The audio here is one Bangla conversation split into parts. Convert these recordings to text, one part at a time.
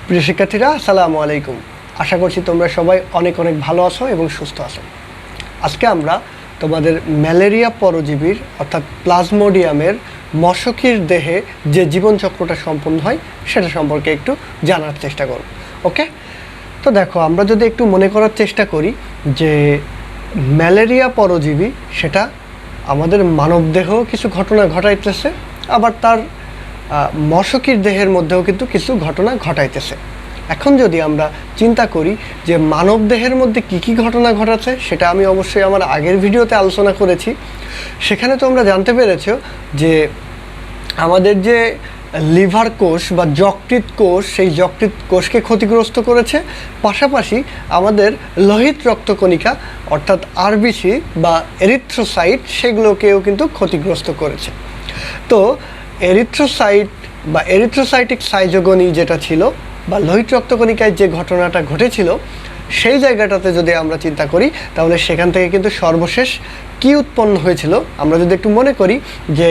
প্রিয় শিক্ষার্থীরা আসসালামু আলাইকুম। আশা করছি তোমরা সবাই অনেক অনেক ভালো আছো এবং সুস্থ আছো। আজকে আমরা তোমাদের ম্যালেরিয়া পরজীবীর অর্থাৎ প্লাজমোডিয়ামের মশকির দেহে যে জীবনচক্রটা সম্পন্ন হয় সেটা সম্পর্কে একটু জানার চেষ্টা করব। ওকে, তো দেখো, আমরা যদি একটু মনে করার চেষ্টা করি যে ম্যালেরিয়া পরজীবী সেটা আমাদের মানবদেহ কিছু ঘটনা ঘটাইতেছে, আবার তার মশকির দেহের মধ্যেও কিন্তু কিছু ঘটনা ঘটাইতেছে। এখন যদি আমরা চিন্তা করি যে মানব দেহের মধ্যে কী কী ঘটনা ঘটাচ্ছে, সেটা আমি অবশ্যই আমার আগের ভিডিওতে আলোচনা করেছি। সেখানে তোমরা জানতে পেরেছো যে আমাদের যে লিভার কোষ বা যকৃৎ কোষ, সেই যকৃৎ কোষকে ক্ষতিগ্রস্ত করেছে, পাশাপাশি আমাদের লোহিত রক্তকণিকা অর্থাৎ আরবিসি বা এরিথ্রোসাইট সেগুলোকেও কিন্তু ক্ষতিগ্রস্ত করেছে। তো এরিথ্রোসাইট বা এরিথ্রোসাইটিক সাইজোগনি যেটা ছিল বা লোহিত রক্তকণিকায় যে ঘটনাটা ঘটেছিল, সেই জায়গাটাতে যদি আমরা চিন্তা করি তাহলে সেখান থেকে কিন্তু সর্বশেষ কি উৎপন্ন হয়েছিল আমরা যদি একটু মনে করি যে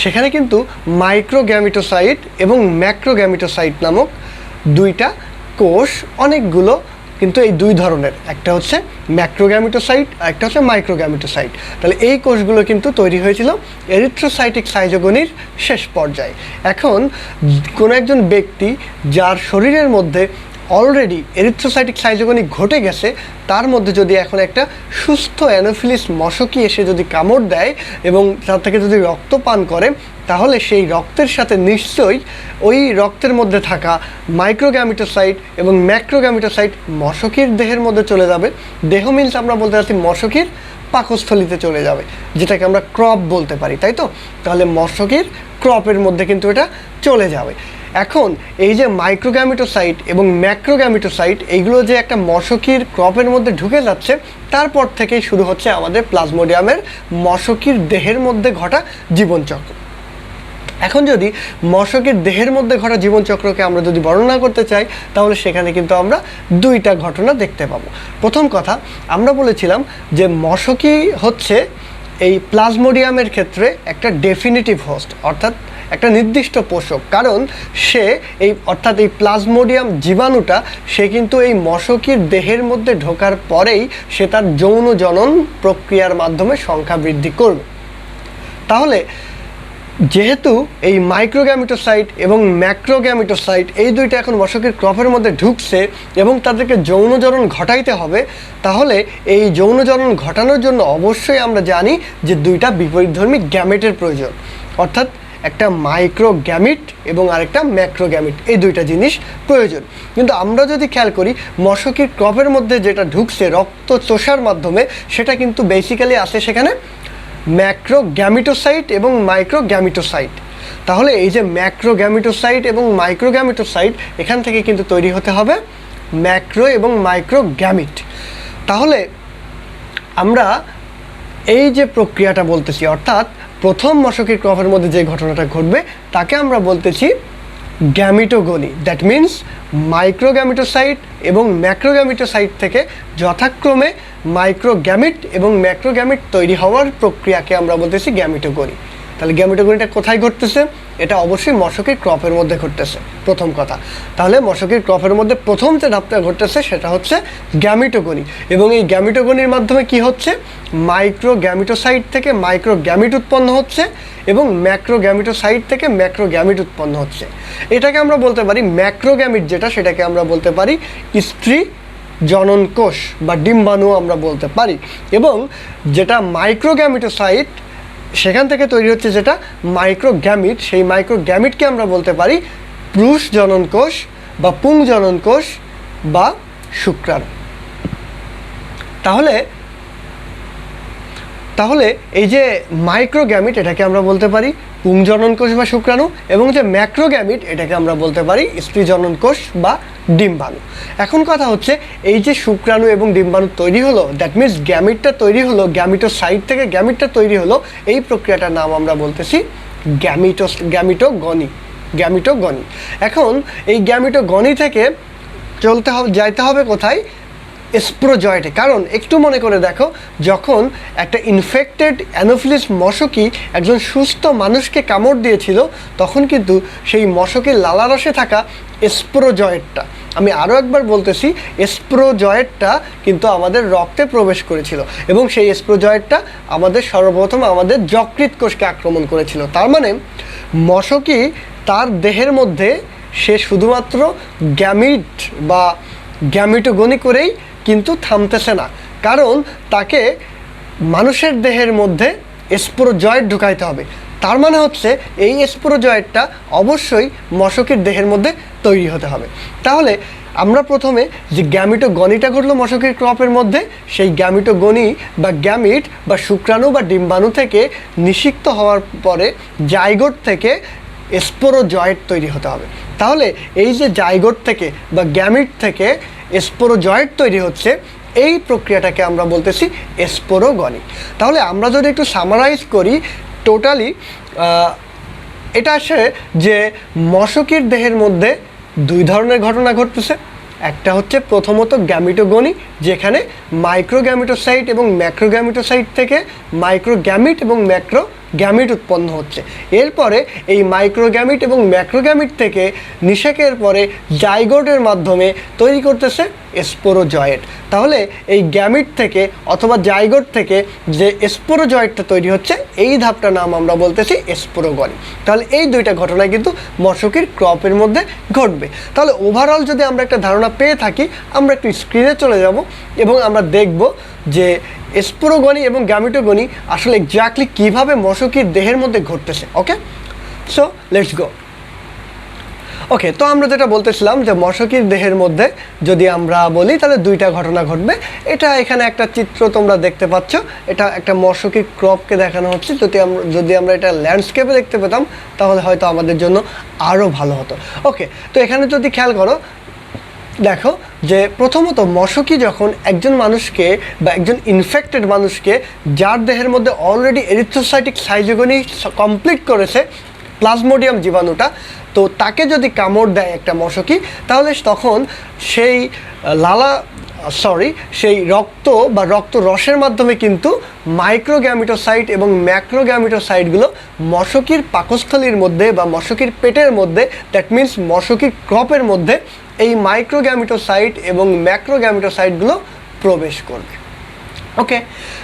সেখানে কিন্তু মাইক্রোগ্যামিটোসাইট এবং ম্যাক্রোগ্যামিটোসাইট নামক দুইটা কোষ, অনেকগুলো কিন্তু এই দুই ধরনের, একটা হচ্ছে ম্যাক্রোগ্যামিটোসাইট আর একটা হচ্ছে মাইক্রোগ্যামিটোসাইট। তাহলে এই কোষগুলো কিন্তু তৈরি হয়েছিল এরিথ্রোসাইটিক সাইজোগনির শেষ পর্যায়ে। এখন কোনো একজন ব্যক্তি যার শরীরের মধ্যে অলরেডি এরিথ্রোসাইটিক সাইজোগনি ঘটে গেছে, তার মধ্যে যদি এখন একটা সুস্থ অ্যানোফিলিস মশকি এসে যদি কামড় দেয় এবং তার থেকে যদি রক্ত পান করে, তাহলে সেই রক্তের সাথে নিশ্চয়ই ওই রক্তের মধ্যে থাকা মাইক্রোগ্যামিটোসাইট এবং ম্যাক্রোগ্যামিটোসাইট মশকির দেহের মধ্যে চলে যাবে। দেহ মিন্স আমরা বলতে চাচ্ছি মশকির পাকস্থলিতে চলে যাবে, যেটাকে আমরা ক্রপ বলতে পারি, তাই তো? তাহলে মশকির ক্রপের মধ্যে কিন্তু এটা চলে যাবে। এখন এই যে মাইক্রোগ্যামিটোসাইট এবং ম্যাক্রোগ্যামিটোসাইট এইগুলো যে একটা মশকির ক্রপের মধ্যে ঢুকে যাচ্ছে, তারপর থেকেই শুরু হচ্ছে আমাদের প্লাজমোডিয়ামের মশকির দেহের মধ্যে ঘটা জীবনচক্র। এখন যদি মশকের দেহের মধ্যে ঘটা জীবনচক্রকে আমরা যদি বর্ণনা করতে চাই, তাহলে সেখানে কিন্তু আমরা দুইটা ঘটনা দেখতে পাবো। প্রথম কথা, আমরা বলেছিলাম যে মশকি হচ্ছে এই প্লাজমোডিয়ামের ক্ষেত্রে একটা ডেফিনিটিভ হোস্ট, অর্থাৎ একটা নির্দিষ্ট পোষক। কারণ সে অর্থাৎ এই প্লাজমোডিয়াম জীবাণুটা সে কিন্তু এই মশকির দেহের মধ্যে ঢোকার পরেই সে তার যৌন জনন প্রক্রিয়ার মাধ্যমে সংখ্যা বৃদ্ধি করবে। তাহলে যেহেতু এই মাইক্রোগ্যামিটোসাইট এবং ম্যাক্রোগ্যামিটোসাইট এই দুইটা এখন মশকের ক্রপের মধ্যে ঢুকছে এবং তাদেরকে যৌনজনন ঘটাইতে হবে, তাহলে এই যৌনজনন ঘটানোর জন্য অবশ্যই আমরা জানি যে দুইটা বিপরীতধর্মী গ্যামেটের প্রয়োজন, অর্থাৎ একটা মাইক্রোগ্যামিট এবং আরেকটা ম্যাক্রোগ্যামিট, এই দুইটা জিনিস প্রয়োজন। কিন্তু আমরা যদি খেয়াল করি মশকির ক্রপের মধ্যে যেটা ঢুকছে রক্ত চোষার মাধ্যমে, সেটা কিন্তু বেসিক্যালি আসে সেখানে ম্যাক্রোগ্যামিটোসাইট এবং মাইক্রোগ্যামিটোসাইট। তাহলে এই যে ম্যাক্রোগ্যামিটোসাইট এবং মাইক্রোগ্যামিটোসাইট, এখান থেকে কিন্তু তৈরি হতে হবে ম্যাক্রো এবং মাইক্রোগ্যামিট। তাহলে আমরা এই যে প্রক্রিয়াটা বলতেছি, অর্থাৎ প্রথম মশকির ক্রপের মধ্যে যে ঘটনাটা ঘটবে তাকে আমরা বলতেছি গ্যামিটোগনি। দ্যাট মিন্স মাইক্রোগ্যামিটোসাইট এবং ম্যাক্রোগ্যামিটোসাইট থেকে যথাক্রমে মাইক্রোগ্যামিট এবং ম্যাক্রোগ্যামিট তৈরি হওয়ার প্রক্রিয়াকে আমরা বলতেছি গ্যামিটোগনি। তাহলে গ্যামিটোগনিটা কোথায় ঘটতেছে? এটা অবশ্যই মশকির ক্রপের মধ্যে ঘটতেছে, প্রথম কথা। তাহলে মশকির ক্রপের মধ্যে প্রথম যে ধাপটা ঘটতেছে সেটা হচ্ছে গ্যামিটোগনি, এবং এই গ্যামিটোগনির মাধ্যমে কি হচ্ছে? মাইক্রোগ্যামিটোসাইট থেকে মাইক্রোগ্যামিট উৎপন্ন হচ্ছে এবং ম্যাক্রোগ্যামিটোসাইট থেকে ম্যাক্রোগ্যামিট উৎপন্ন হচ্ছে। এটাকে আমরা বলতে পারি ম্যাক্রোগ্যামিট যেটা, সেটাকে আমরা বলতে পারি স্ত্রী জনন কোষ বা ডিম্বাণু আমরা বলতে পারি। এবং যেটা মাইক্রোগ্যামিটোসাইট সেখান থেকে তৈরি হচ্ছে যেটা মাইক্রোগ্যামিট, সেই মাইক্রোগ্যামিটকে আমরা বলতে পারি পুরুষ জনন কোষ বা পুং জনন কোষ বা শুক্রাণু। তাহলে এই যে মাইক্রোগ্যামিট এটাকে আমরা বলতে পারি পুং জনন কোষ বা শুক্রাণু, এবং যে ম্যাক্রোগ্যামিট এটাকে আমরা বলতে পারি স্ত্রী জনন কোষ বা ডিম্বাণু। এখন কথা হচ্ছে এই যে শুক্রাণু এবং ডিম্বাণু তৈরি হলো, দ্যাট মিনস গ্যামিটটা তৈরি হলো, গ্যামিটোসাইট থেকে গ্যামিটটা তৈরি হলো, এই প্রক্রিয়াটার নাম আমরা বলতেছি গ্যামিটোগনি। এখন এই গ্যামিটোগনি থেকে যাইতে হবে কোথায়? স্পোরোজয়েটে। কারণ একটু মনে করে দেখো, যখন একটা ইনফেক্টেড অ্যানোফিলিস মশকি একজন সুস্থ মানুষকে কামড় দিয়েছিল, তখন কিন্তু সেই মশকের লালারসে থাকা স্পোরোজয়েটটা, আমি আরও একবার বলতেছি, স্পোরোজয়েটটা কিন্তু আমাদের রক্তে প্রবেশ করেছিল এবং সেই স্পোরোজয়েটটা আমাদের সর্বপ্রথম আমাদের যকৃৎ কোষকে আক্রমণ করেছিল। তার মানে মশকি তার দেহের মধ্যে সে শুধুমাত্র গ্যামিট বা গ্যামিটোগনি করেই কিন্তু থামতেছে না, কারণ তাকে মানুষের দেহের মধ্যে স্পোরোজয়েট ঢুকাইতে হবে। তার মানে হচ্ছে এই স্পোরোজয়েটটা অবশ্যই মশকের দেহের মধ্যে তৈরি হতে হবে। তাহলে আমরা প্রথমে যে গ্যামিটোগনিটা ঘটলো মশকের ক্রপের মধ্যে, সেই গ্যামিটোগনি বা গ্যামিট বা শুক্রাণু বা ডিম্বাণু থেকে নিষিক্ত হওয়ার পরে জাইগোট থেকে স্পোরোজয়েট তৈরি হতে হবে। তাহলে এই যে জাইগোট থেকে বা গ্যামিট থেকে স্পোরোজয়েট তৈরি হচ্ছে, এই প্রক্রিয়াটাকে আমরা বলতেছি স্পোরোগনি। তাহলে আমরা যদি একটু সামারাইজ করি, টোটালি এটা আসে যে মশকের দেহের মধ্যে দুই ধরনের ঘটনা ঘটতেছে। একটা হচ্ছে প্রথমত গ্যামিটোগনি, যেখানে মাইক্রোগ্যামিটোসাইট এবং ম্যাক্রোগ্যামিটোসাইট থেকে মাইক্রোগ্যামিট এবং ম্যাক্রোগ্যামিট উৎপন্ন হচ্ছে। এরপরে এই মাইক্রোগ্যামিট এবং ম্যাক্রোগ্যামিট থেকে নিষেকের পরে জাইগোটের মাধ্যমে তৈরি করতেছে স্পোরোজয়েট। তাহলে এই গ্যামিট থেকে অথবা জাইগোট থেকে যে স্পোরোজয়েটটা তৈরি হচ্ছে, এই ধাপটার নাম আমরা বলতেছি স্পোরোগনি। তাহলে এই দুইটা ঘটনায় কিন্তু মশকের ক্রপের মধ্যে ঘটবে। তাহলে ওভারঅল যদি আমরা একটা ধারণা পেয়ে থাকি, আমরা একটু স্ক্রিনে চলে যাব এবং আমরা দেখব যে স্পোরোগনি এবং গ্যামিটোগনি আসলে এক্স্যাক্টলি কীভাবে মশকের দেহের মধ্যে ঘটতেছে। ওকে, সো লেটস গো। ওকে, তো আমরা যেটা বলতেছিলাম যে মশকের দেহের মধ্যে যদি আমরা বলি, তাহলে দুইটা ঘটনা ঘটবে। এটা এখানে একটা চিত্র তোমরা দেখতে পাচ্ছ, এটা একটা মশকের ক্রপকে দেখানো হচ্ছে। যদি আমরা এটা ল্যান্ডস্কেপে দেখতে পেতাম, তাহলে হয়তো আমাদের জন্য আরও ভালো হতো। ওকে, তো এখানে যদি খেয়াল করো, দেখো যে প্রথমত মশকি যখন একজন মানুষকে বা একজন ইনফেক্টেড মানুষকে, যার দেহের মধ্যে অলরেডি এরিথ্রোসাইটিক সাইজোগনি কমপ্লিট করেছে প্লাজমোডিয়াম জীবাণুটা, তো তাকে যদি কামড় দেয় একটা মশকি, তাহলে তখন সেই সেই রক্ত বা রক্ত রসের মাধ্যমে কিন্তু মাইক্রোগ্যামিটোসাইট এবং ম্যাক্রোগ্যামিটোসাইটগুলো মশকির পাকস্থলীর মধ্যে বা মশকির পেটের মধ্যে, দ্যাট মিন্স মশকির ক্রপের মধ্যে, এই মাইক্রোগ্যামিটোসাইট এবং ম্যাক্রোগ্যামিটোসাইটগুলো প্রবেশ করবে। ওকে,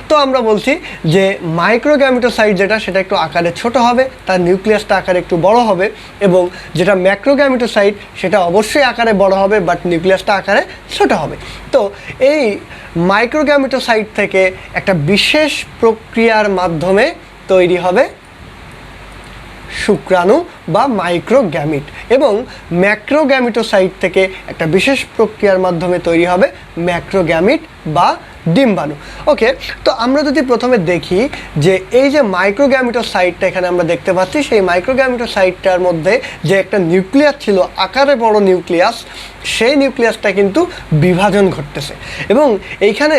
তো আমরা বলছি যে মাইক্রোগ্যামিটোসাইট যেটা, সেটা একটু আকারে ছোট হবে, তার নিউক্লিয়াসটা আকারে একটু বড় হবে, এবং যেটা ম্যাক্রোগ্যামিটোসাইট সেটা অবশ্যই আকারে বড় হবে, বাট নিউক্লিয়াসটা আকারে ছোট হবে। তো এই মাইক্রোগ্যামিটোসাইট থেকে একটা বিশেষ প্রক্রিয়ার মাধ্যমে তৈরি হবে শুক্রাণু বা মাইক্রোগ্যামিট, এবং ম্যাক্রোগ্যামিটোসাইট থেকে একটা বিশেষ প্রক্রিয়ার মাধ্যমে তৈরি হবে ম্যাক্রোগ্যামিট বা ডিম্বাণু। ওকে, তো আমরা যদি প্রথমে দেখি যে এই যে মাইক্রোগ্যামিটোসাইটটা এখানে আমরা দেখতে পাচ্ছি, সেই মাইক্রোগ্যামিটোসাইটটার মধ্যে যে একটা নিউক্লিয়াস ছিল, আকারে বড় নিউক্লিয়াস, সেই নিউক্লিয়াসটা কিন্তু বিভাজন ঘটতেছে। এবং এইখানে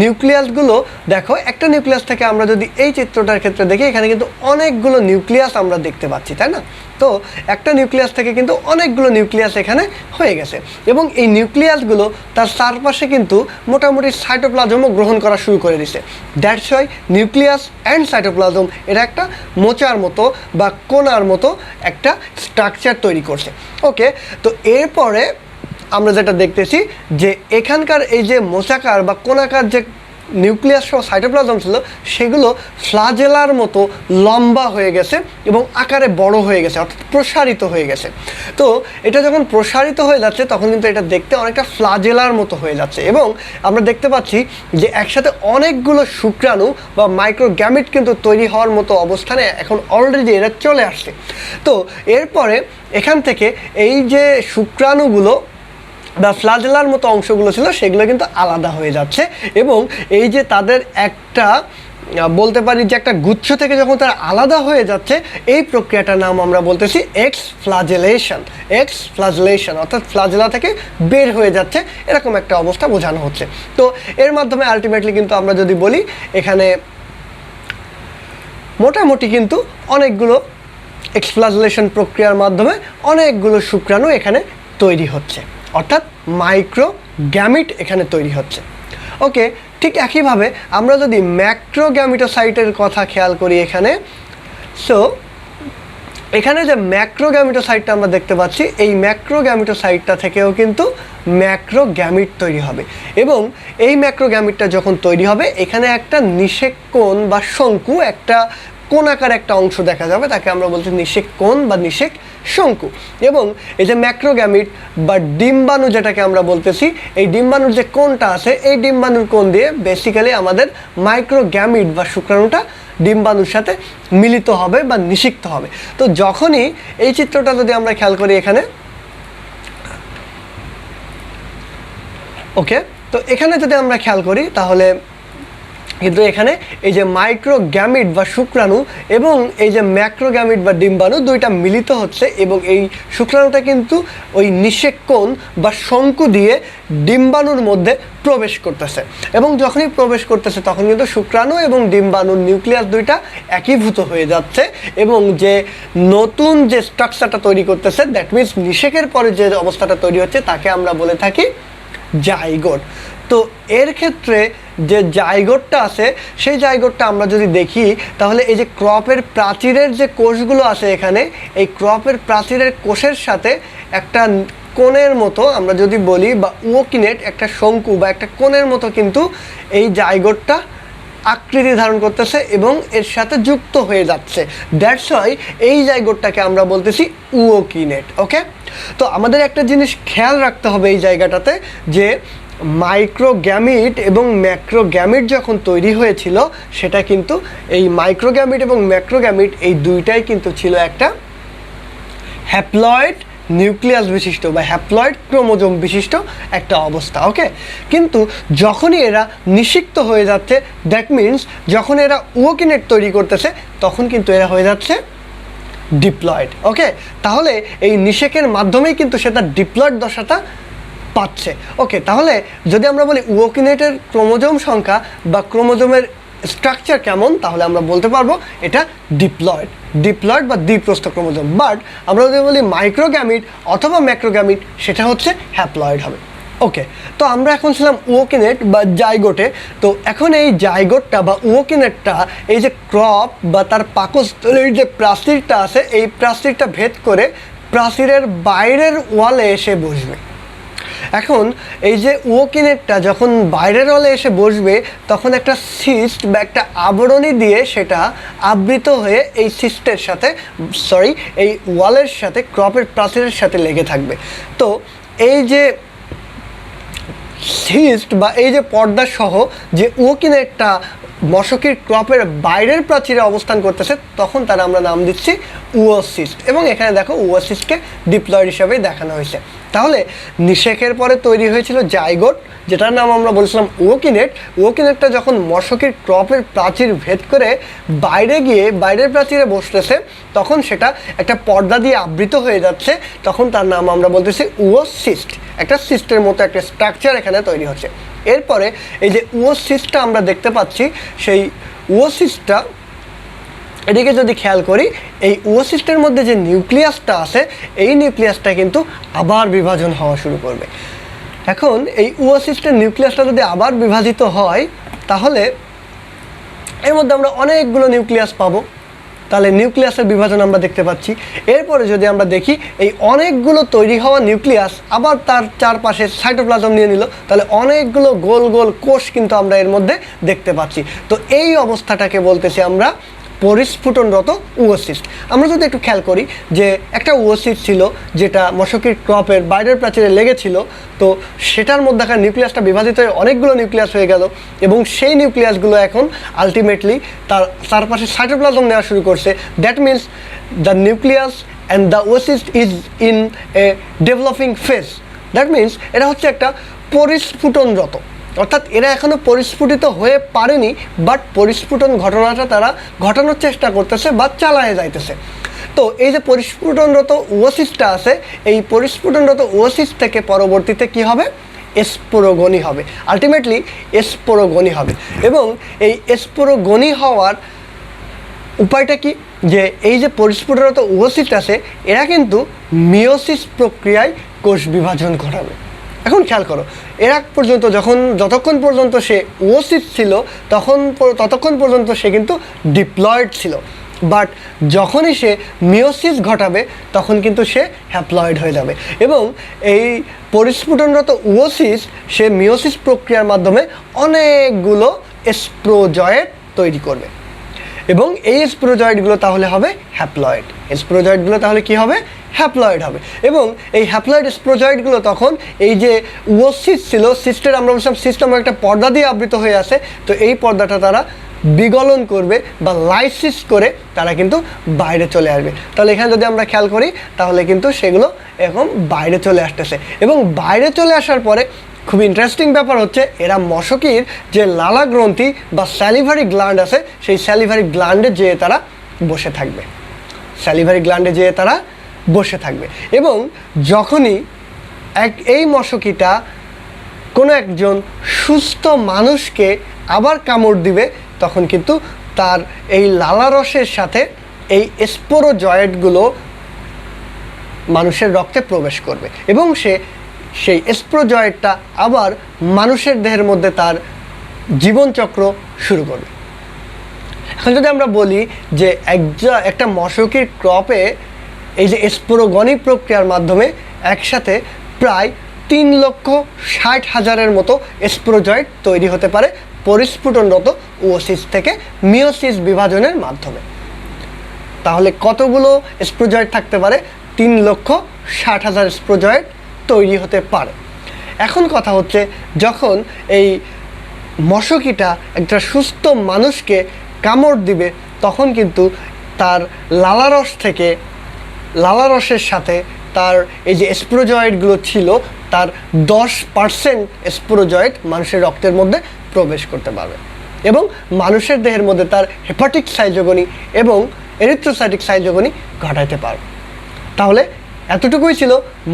নিউক্লিয়াসগুলো দেখো, একটা নিউক্লিয়াস থেকে আমরা যদি এই চিত্রটার ক্ষেত্রে দেখি, এখানে কিন্তু অনেকগুলো নিউক্লিয়াস আমরা দেখতে পাচ্ছি, তাই না? তো একটা নিউক্লিয়াস থেকে কিন্তু অনেকগুলো নিউক্লিয়াস এখানে হয়ে গেছে, এবং এই নিউক্লিয়াসগুলো তার চারপাশে কিন্তু মোটামুটি সাইটোপ্লাজমও গ্রহণ করা শুরু করে দিছে। That's why nucleus and cytoplasm এটা একটা মোচার মতো বা কোনার মতো একটা স্ট্রাকচার তৈরি করছে। ওকে, তো এরপরে আমরা যেটা দেখতেছি যে এখানকার এই যে মোচাকার বা কোনাকার যে নিউক্লিয়াস সহ সাইটোপ্লাজম ছিল, সেগুলো ফ্লাজেলার মতো লম্বা হয়ে গেছে এবং আকারে বড় হয়ে গেছে, অর্থাৎ প্রসারিত হয়ে গেছে। তো এটা যখন প্রসারিত হয়ে যাচ্ছে, তখন কিন্তু এটা দেখতে অনেকটা ফ্লাজেলার মতো হয়ে যাচ্ছে, এবং আমরা দেখতে পাচ্ছি যে একসাথে অনেকগুলো শুক্রাণু বা মাইক্রোগ্যামিট কিন্তু তৈরি হওয়ার মতো অবস্থানে এখন অলরেডি এরা চলে আসছে। তো এরপরে এখান থেকে এই যে শুক্রাণুগুলো বা ফ্লাজেলার মতো অংশগুলো ছিল, সেগুলো কিন্তু আলাদা হয়ে যাচ্ছে, এবং এই যে তাদের একটা বলতে পারি যে একটা গুচ্ছ থেকে যখন তারা আলাদা হয়ে যাচ্ছে, এই প্রক্রিয়াটার নাম আমরা বলতেছি এক্স ফ্লাজেলেশন, অর্থাৎ ফ্লাজেলা থেকে বের হয়ে যাচ্ছে, এরকম একটা অবস্থা বোঝানো হচ্ছে। তো এর মাধ্যমে আলটিমেটলি কিন্তু আমরা যদি বলি, এখানে মোটামুটি কিন্তু অনেকগুলো এক্সফ্লাজেলেশন প্রক্রিয়ার মাধ্যমে অনেকগুলো শুক্রাণু এখানে তৈরি হচ্ছে, অর্থাৎ গ্যামিট এখানে তৈরি হচ্ছে। ওকে, ঠিক একইভাবে আমরা যদি ম্যাক্রোগ্যামিটোসাইটের কথা খেয়াল করি এখানে, সো এখানে যে ম্যাক্রোগ্যামিটোসাইটটা আমরা দেখতে পাচ্ছি, এই ম্যাক্রোগ্যামিটোসাইটটা থেকেও কিন্তু ম্যাক্রোগ্যামিট তৈরি হবে এবং এই ম্যাক্রোগ্যামিটটা যখন তৈরি হবে এখানে একটা নিষেক কোণ বা শঙ্কু, একটা কোণাকার একটা অংশ দেখা যাবে, তাকে আমরা বলছি নিষেক কোণ বা নিষেক শঙ্কু। এবং এই যে ম্যাক্রোগ্যামিট বা ডিম্বাণু যেটাকে আমরা বলতেছি, এই ডিম্বাণুর যে কোণটা আছে, এই ডিম্বাণুর কোণ দিয়ে বেসিক্যালি আমাদের মাইক্রোগ্যামিট বা শুক্রাণুটা ডিম্বাণুর সাথে মিলিত হবে বা নিষিক্ত হবে। তো যখনই এই চিত্রটা যদি আমরা খেয়াল করি এখানে, ওকে, তো এখানে যদি আমরা খেয়াল করি তাহলে কিন্তু এখানে এই যে মাইক্রোগ্যামিট বা শুক্রাণু এবং এই যে ম্যাক্রোগ্যামিট বা ডিম্বাণু দুইটা মিলিত হচ্ছে এবং এই শুক্রাণুটা কিন্তু ওই নিষেক কোণ বা শঙ্কু দিয়ে ডিম্বাণুর মধ্যে প্রবেশ করতেছে এবং যখনই প্রবেশ করতেছে তখন কিন্তু শুক্রাণু এবং ডিম্বাণুর নিউক্লিয়াস দুইটা একীভূত হয়ে যাচ্ছে এবং যে নতুন যে স্ট্রাকচারটা তৈরি করতেছে, দ্যাট মিনস নিষেকের পরে যে অবস্থাটা তৈরি হচ্ছে তাকে আমরা বলে থাকি জাইগোট। তো এর ক্ষেত্রে যে জাইগোটটা আছে, সেই জাইগোটটা আমরা যদি দেখি তাহলে এই যে ক্রপের প্রাচীরের যে কোষগুলো আছে এখানে, এই ক্রপের প্রাচীরের কোষের সাথে একটা কোণের মতো আমরা যদি বলি বা ওকিনেট, একটা শঙ্কু বা একটা কোণের মতো কিন্তু এই জাইগোটটা আকৃতি ধারণ করতেছে এবং এর সাথে যুক্ত হয়ে যাচ্ছে। দ্যাটস ওয়াই এই জাইগোটটাকে আমরা বলতেছি ওকিনেট। ওকে, তো আমাদের একটা জিনিস খেয়াল রাখতে হবে এই জায়গাটাতে, যে মাইক্রোগ্যামিট এবং ম্যাক্রোগ্যামিট যখন তৈরি হয়েছিল সেটা কিন্তু এই মাইক্রোগ্যামিট এবং ম্যাক্রোগ্যামিট এই দুইটাই কিন্তু ছিল একটা হ্যাপ্লয়েড নিউক্লিয়াস বিশিষ্ট বা হ্যাপ্লয়েড ক্রোমোজোম বিশিষ্ট একটা অবস্থা। ওকে, কিন্তু যখনই এরা নিষিক্ত হয়ে যাচ্ছে, দ্যাট মিনস যখন এরা ওকিনেট তৈরি করতেছে তখন কিন্তু এরা হয়ে যাচ্ছে ডিপ্লয়েড। ওকে, তাহলে এই নিষেকের মাধ্যমেই কিন্তু সেটা ডিপ্লয়েড দশাটা পাচ্ছে। ওকে, তাহলে যদি আমরা বলি ওকিনেটের ক্রোমোজোম সংখ্যা বা ক্রোমোজোমের স্ট্রাকচার কেমন, তাহলে আমরা বলতে পারবো এটা ডিপ্লয়েড বা দ্বিপ্রস্থ ক্রোমোজোম। বাট আমরা যদি বলি মাইক্রোগ্যামিট অথবা ম্যাক্রোগ্যামিট, সেটা হচ্ছে হ্যাপ্লয়েড হবে। ওকে, তো আমরা এখন ছিলাম ওকিনেট বা জাইগোটে। তো এখন এই জাইগোটটা বা ওকিনেটটা এই যে ক্রপ বা তার পাকস্থলীর যে প্রাচীরটা আছে, এই প্রাচীরটা ভেদ করে প্রাচীরের বাইরের ওয়ালে এসে বসবে। এখন এই যে ওকিনেটটা যখন বাইরের ওয়ালে এসে বসবে তখন একটা সিস্ট বা একটা আবরণী দিয়ে সেটা আবৃত হয়ে এই সিস্টের সাথে এই ওয়ালের সাথে, ক্রপের প্রাচীরের সাথে লেগে থাকবে। তো এই যে সিস্ট বা এই যে পর্দা সহ যে ওকিনেটটা মশকির ক্রপের বাইরের প্রাচীরে অবস্থান করতেছে তখন তার আমরা নাম দিচ্ছি ওওসিস্ট। এবং এখানে দেখো ওওসিস্টকে ডিপ্লয়েড হিসাবে দেখানো হয়েছে। তাহলে নিষেকের পরে তৈরি হয়েছিল জাইগোট, যেটার নাম আমরা বলেছিলাম ওকিনেট। ওকিনেটটা যখন মশকির ক্রপের প্রাচীর ভেদ করে বাইরে গিয়ে বাইরের প্রাচীরে বসতেছে তখন সেটা একটা পর্দা দিয়ে আবৃত হয়ে যাচ্ছে, তখন তার নাম আমরা বলতেছি ওওসিস্ট। একটা সিস্টের মতো একটা স্ট্রাকচার এখানে তৈরি হচ্ছে। এরপরে এই যে ওওসিস্টটা আমরা দেখতে পাচ্ছি, সেই ওওসিস্টটা এদিকে যদি খেয়াল করি, এই ওওসিস্টের মধ্যে যে নিউক্লিয়াসটা আছে এই নিউক্লিয়াসটা কিন্তু আবার বিভাজন হওয়া শুরু করবে। এখন এই ওওসিস্টের নিউক্লিয়াসটা যদি আবার বিভাজিত হয় তাহলে এর মধ্যে আমরা অনেকগুলো নিউক্লিয়াস পাবো। তাহলে নিউক্লিয়াসের বিভাজন আমরা দেখতে পাচ্ছি। এরপরে যদি আমরা দেখি এই অনেকগুলো তৈরি হওয়া নিউক্লিয়াস আবার তার চারপাশে সাইটোপ্লাজম নিয়ে নিল, তাহলে অনেকগুলো গোল গোল কোষ কিন্তু আমরা এর মধ্যে দেখতে পাচ্ছি। তো এই অবস্থাটাকে বলতেছি আমরা পরিস্ফুটনরত ওওসিস্ট। আমরা যদি একটু খেয়াল করি যে একটা ওওসিস্ট ছিল যেটা মশকির ক্রপের বাইরের প্রাচীরে লেগেছিল, তো সেটার মধ্যেকার নিউক্লিয়াসটা বিভাজিত হয়ে অনেকগুলো নিউক্লিয়াস হয়ে গেল এবং সেই নিউক্লিয়াসগুলো এখন আলটিমেটলি তার চারপাশে সাইটোপ্লাজম নেওয়া শুরু করছে। That means the nucleus and the oocyst is in a developing phase. That means এটা হচ্ছে একটা পরিস্ফুটনরত, অর্থাৎ এরা এখনও পরিস্ফুটিত হয়ে পারেনি, বাট পরিস্ফুটন ঘটনাটা তারা ঘটানোর চেষ্টা করতেছে বা চালায় যাইতেছে। তো এই যে পরিস্ফুটনরত ওওসিস্টটা আছে, এই পরিস্ফুটনরত ওওসিস্ট থেকে পরবর্তীতে কি হবে? স্পোরোগনি হবে, আলটিমেটলি স্পোরোগনি হবে। এবং এই স্পোরোগনি হওয়ার উপায়টা কি? যে এই যে পরিস্ফুটনরত ওওসিস্ট আছে এরা কিন্তু মিওসিস প্রক্রিয়ায় কোষ বিভাজন ঘটাবে। এখন খেয়াল করো, এর আগ পর্যন্ত যতক্ষণ পর্যন্ত সে ওসিস ছিল ততক্ষণ পর্যন্ত সে কিন্তু ডিপ্লয়েড ছিল, বাট যখনই সে মিওসিস ঘটাবে তখন কিন্তু সে হ্যাপ্লয়েড হয়ে যাবে এবং এই পরিস্ফুটনরত ওসিস সে মিওসিস প্রক্রিয়ার মাধ্যমে অনেকগুলো স্পোরোজয়েট তৈরি করবে এবং এই স্পোরোজয়েটগুলো তাহলে হবে হ্যাপ্লয়েড। স্পোরোজয়েটগুলো তাহলে কি হবে? হ্যাপ্লয়েড হবে এবং এই হ্যাপ্লয়েড স্পোরোজয়েটগুলো তখন এই যে ওসিস ছিল, সিস্টের আমরা বলছিলাম সিস্ট আমার একটা পর্দা দিয়ে আবৃত হয়ে আছে, তো এই পর্দাটা তারা বিগলন করবে বা লাইসিস করে তারা কিন্তু বাইরে চলে আসবে। তাহলে এখানে যদি আমরা খেয়াল করি তাহলে কিন্তু সেগুলো এখন বাইরে চলে আসতেছে এবং বাইরে চলে আসার পরে খুব ইন্টারেস্টিং ব্যাপার হচ্ছে এরা মশকির যে লালা গ্রন্থি বা স্যালিভারি গ্ল্যান্ড আছে সেই স্যালিভারি গ্ল্যান্ডে যেয়ে তারা বসে থাকবে, স্যালিভারি গ্ল্যান্ডে যেয়ে তারা বসে থাকবে এবং যখনই এই মশকিটা কোনো একজন সুস্থ মানুষকে আবার কামড় দিবে তখন কিন্তু তার এই লালারসের সাথে এই স্পোরোজয়েটগুলো মানুষের রক্তে প্রবেশ করবে এবং সেই স্পোরোজয়েটটা আবার মানুষের দেহের মধ্যে তার জীবনচক্র শুরু করবে। এখন যদি আমরা বলি যে একটা মশকির ক্রপে এই যে স্পোরোগনি প্রক্রিয়ার মাধ্যমে একসাথে প্রায় 3,60,000-এর মতো স্পোরোজয়েট তৈরি হতে পারে পরিস্ফুটনরত ওসিস থেকে মিওসিস বিভাজনের মাধ্যমে। তাহলে কতগুলো স্পোরোজয়েট থাকতে পারে? 3,60,000 স্পোরোজয়েট তৈরি হতে পারে। এখন কথা হচ্ছে যখন এই মশকিটা একটা সুস্থ মানুষকে কামড় দিবে তখন কিন্তু তার লালারসের সাথে তার এই যে স্পোরোজয়েটগুলো ছিল তার 10% স্পোরোজয়েট মানুষের রক্তের মধ্যে প্রবেশ করতে পারবে এবং মানুষের দেহের মধ্যে তার হেপাটিক সাইজোগনি এবং এরিথ্রোসাইটিক সাইজোগনি ঘটাইতে পারবে। তাহলে এতটুকুই ছিল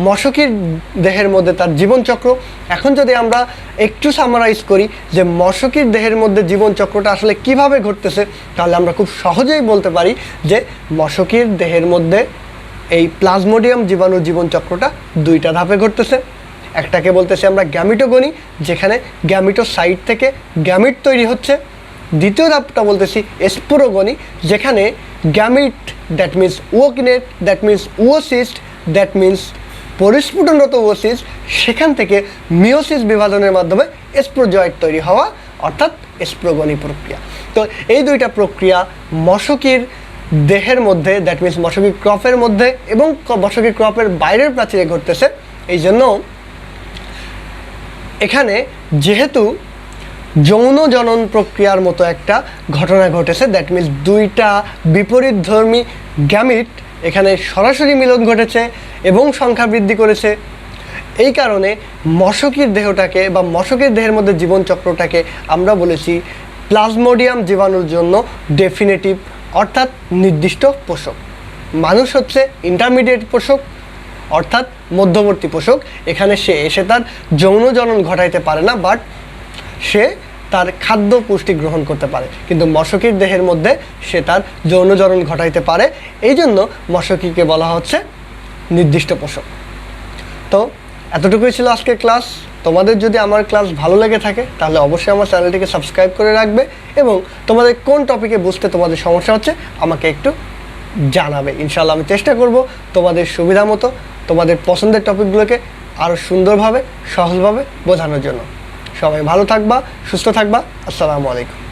মশকির দেহের মধ্যে তার জীবনচক্র। এখন যদি আমরা একটু সামারাইজ করি যে মশকির দেহের মধ্যে জীবনচক্রটা আসলে কিভাবে ঘটতেছে তাহলে আমরা খুব সহজেই বলতে পারি যে মশকির দেহের মধ্যে এই প্লাজমোডিয়াম জীবাণুর জীবনচক্রটা 2টা ধাপে ঘটতেছে। একটাকে বলতেছি আমরা গ্যামিটোগনি, যেখানে গ্যামিটোসাইট থেকে গ্যামিট তৈরি হচ্ছে। দ্বিতীয় ধাপটা বলতেছি স্পোরোগনি, যেখানে gamete that means ookinete that means oocyst that means পরিস্ফুটনরত ওসিস সেখান থেকে মিওসিস বিভাজনের মাধ্যমে স্পোরোজয়েট তৈরি হওয়া অর্থাৎ স্পোরোগনি প্রক্রিয়া। তো এই 2টা প্রক্রিয়া মশকির দেহের মধ্যে দ্যাট মিন্স মশকির ক্রপের মধ্যে এবং মশকির ক্রপের বাইরের প্রাচীরে ঘটতেছে। এই জন্য এখানে যেহেতু যৌন জনন প্রক্রিয়ার মতো একটা ঘটনা ঘটেছে দ্যাট মিন্স 2টা বিপরীতধর্মী গ্যামিট এখানে সরাসরি মিলন ঘটেছে এবং সংখ্যা বৃদ্ধি করেছে। এই কারণে মশকির দেহটাকে বা মশকের দেহের মধ্যে জীবনচক্রটাকে আমরা বলেছি প্লাজমোডিয়াম জীবাণুর জন্য ডেফিনেটিভ অর্থাৎ নির্দিষ্ট পোষক। মানুষ হচ্ছে ইন্টারমিডিয়েট পোষক অর্থাৎ মধ্যবর্তী পোষক। এখানে সে এসে তার যৌন জনন ঘটাইতে পারে না, বাট সে তার খাদ্য পুষ্টি গ্রহণ করতে পারে, কিন্তু মশকির দেহের মধ্যে সে তার যৌন জনন ঘটাইতে পারে। এই জন্য মশকিকে বলা হচ্ছে নির্দিষ্ট পোষক। তো এতটুকুই ছিল আজকের ক্লাস। তোমাদের যদি আমার ক্লাস ভালো লেগে থাকে তাহলে অবশ্যই আমার চ্যানেলটিকে সাবস্ক্রাইব করে রাখবে এবং তোমাদের কোন টপিকে বুঝতে তোমাদের সমস্যা হচ্ছে আমাকে একটু জানাবে। ইনশাআল্লাহ আমি চেষ্টা করব তোমাদের সুবিধা মতো তোমাদের পছন্দের টপিকগুলোকে আরও সুন্দরভাবে সহজভাবে বোঝানোর জন্য। সবাই ভালো থাকবা, সুস্থ থাকবা। আসসালামু আলাইকুম।